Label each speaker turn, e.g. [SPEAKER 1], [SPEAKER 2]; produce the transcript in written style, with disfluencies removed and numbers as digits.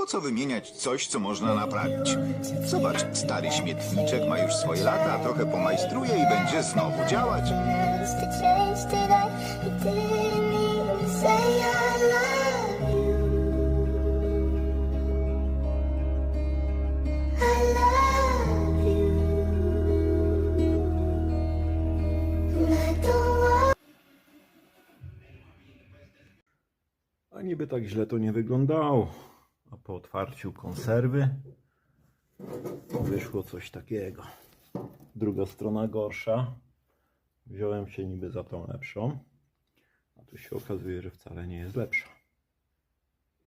[SPEAKER 1] Po co wymieniać coś, co można naprawić? Zobacz, stary śmietniczek ma już swoje lata, trochę pomajstruje i będzie znowu działać.
[SPEAKER 2] A niby tak źle to nie wyglądało. A po otwarciu konserwy wyszło coś takiego. Druga strona gorsza. Wziąłem się niby za tą lepszą. A tu się okazuje, że wcale nie jest lepsza.